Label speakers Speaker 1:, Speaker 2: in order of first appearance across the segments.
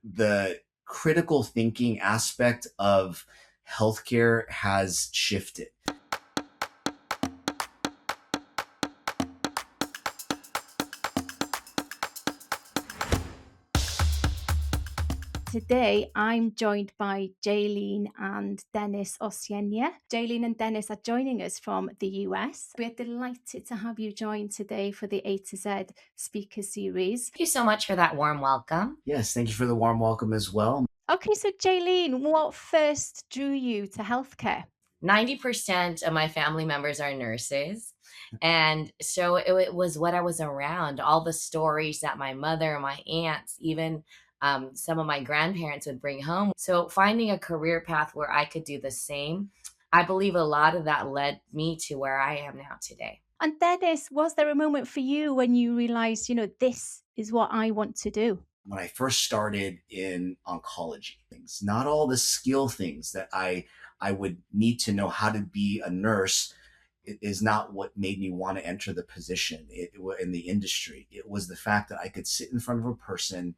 Speaker 1: the critical thinking aspect of healthcare has shifted.
Speaker 2: Today, I'm joined by Jaylene and Dennis Osena. Jaylene and Dennis are joining us from the US. We're delighted to have you join today for the A to Z speaker series.
Speaker 3: Thank you so much for that warm welcome.
Speaker 1: Yes, thank you for the warm welcome as well.
Speaker 2: Okay, so Jaylene, what first drew you to healthcare?
Speaker 3: 90% of my family members are nurses. And so it was what I was around, all the stories that my mother, my aunts, even some of my grandparents would bring home. So finding a career path where I could do the same, I believe a lot of that led me to where I am now today.
Speaker 2: And Dennis, was there a moment for you when you realized, this is what I want to do?
Speaker 1: When I first started in oncology, things, not all the skill things that I would need to know how to be a nurse is not what made me want to enter the position in the industry. It was the fact that I could sit in front of a person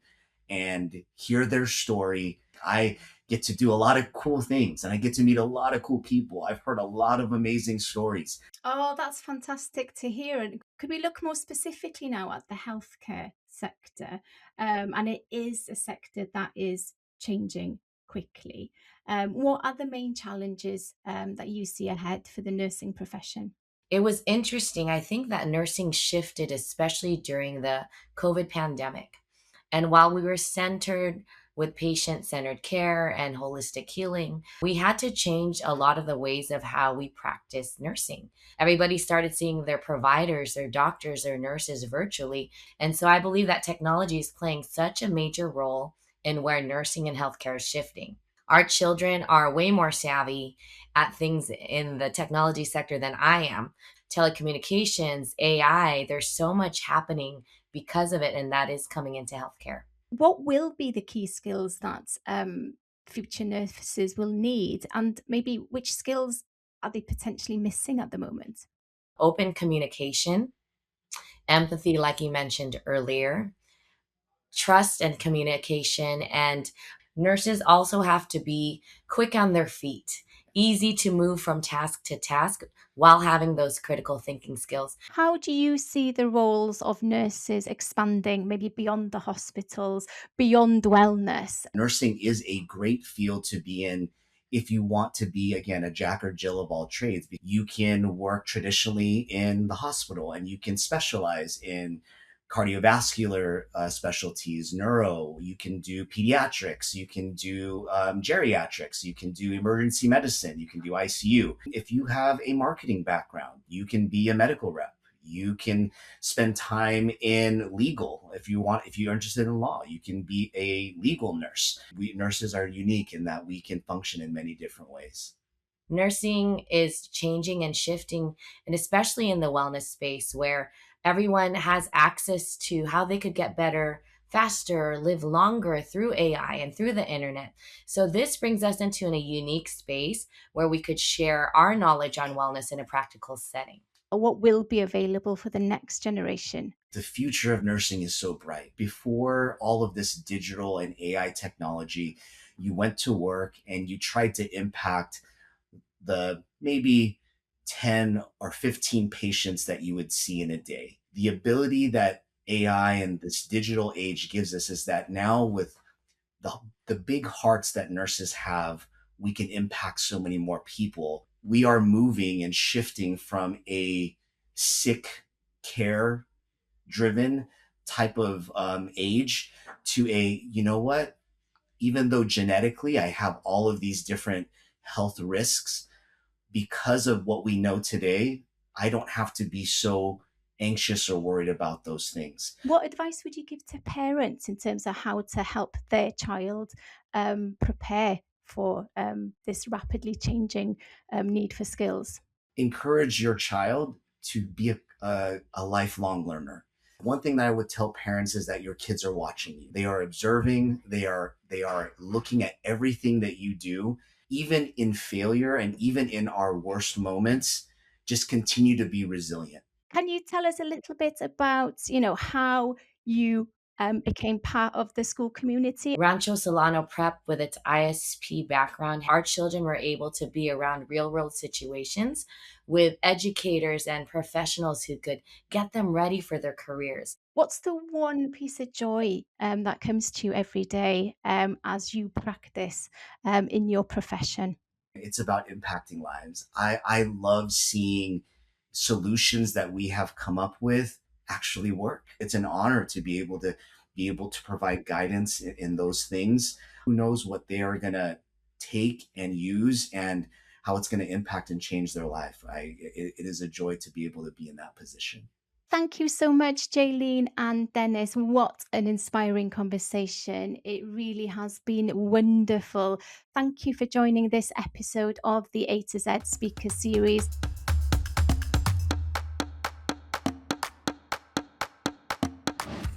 Speaker 1: and hear their story. I get to do a lot of cool things and I get to meet a lot of cool people. I've heard a lot of amazing stories.
Speaker 2: Oh, that's fantastic to hear. And could we look more specifically now at the healthcare sector? And it is a sector that is changing quickly. What are the main challenges that you see ahead for the nursing profession?
Speaker 3: It was interesting. I think that nursing shifted, especially during the COVID pandemic. And while we were centered with patient centered care and holistic healing, we had to change a lot of the ways of how we practice nursing. Everybody started seeing their providers, their doctors, their nurses virtually. And so I believe that technology is playing such a major role in where nursing and healthcare is shifting. Our children are way more savvy at things in the technology sector than I am. Telecommunications, AI, there's so much happening because of it, and that is coming into healthcare.
Speaker 2: What will be the key skills that future nurses will need? And maybe which skills are they potentially missing at the moment?
Speaker 3: Open communication, empathy, like you mentioned earlier, trust and communication. And nurses also have to be quick on their feet, easy to move from task to task while having those critical thinking skills.
Speaker 2: How do you see the roles of nurses expanding, maybe beyond the hospitals, beyond wellness?
Speaker 1: Nursing is a great field to be in if you want to be, again, a jack or Jill of all trades. You can work traditionally in the hospital and you can specialize in cardiovascular specialties, neuro, you can do pediatrics, you can do geriatrics, you can do emergency medicine, you can do ICU. If you have a marketing background, you can be a medical rep. You can spend time in legal if you want. If you're interested in law, you can be a legal nurse. We nurses are unique in that we can function in many different ways.
Speaker 3: Nursing is changing and shifting, and especially in the wellness space where everyone has access to how they could get better faster, live longer through AI and through the internet. So this brings us into a unique space where we could share our knowledge on wellness in a practical setting.
Speaker 2: Or what will be available for the next generation?
Speaker 1: The future of nursing is so bright. Before all of this digital and AI technology, you went to work and you tried to impact the maybe 10 or 15 patients that you would see in a day. The ability that AI and this digital age gives us is that now with the, the big hearts that nurses have, we can impact so many more people. We are moving and shifting from a sick care driven type of age to a, you know what, even though genetically I have all of these different health risks, because of what we know today, I don't have to be so anxious or worried about those things.
Speaker 2: What advice would you give to parents in terms of how to help their child prepare for this rapidly changing need for skills?
Speaker 1: Encourage your child to be a lifelong learner. One thing that I would tell parents is that your kids are watching you. They are observing, they are looking at everything that you do, even in failure and even in our worst moments. Just continue to be resilient.
Speaker 2: Can you tell us a little bit about, how you became part of the school community.
Speaker 3: Rancho Solano Prep, with its ISP background, our children were able to be around real world situations with educators and professionals who could get them ready for their careers.
Speaker 2: What's the one piece of joy that comes to you every day as you practice in your profession?
Speaker 1: It's about impacting lives. I love seeing solutions that we have come up with actually work. It's an honor to be able to provide guidance in those things. Who knows what they are gonna take and use and how it's going to impact and change their life. It is a joy to be able to be in that position.
Speaker 2: Thank you so much, Jaylene and Dennis. What an inspiring conversation. It really has been wonderful. Thank you for joining this episode of the A to Z Speaker Series.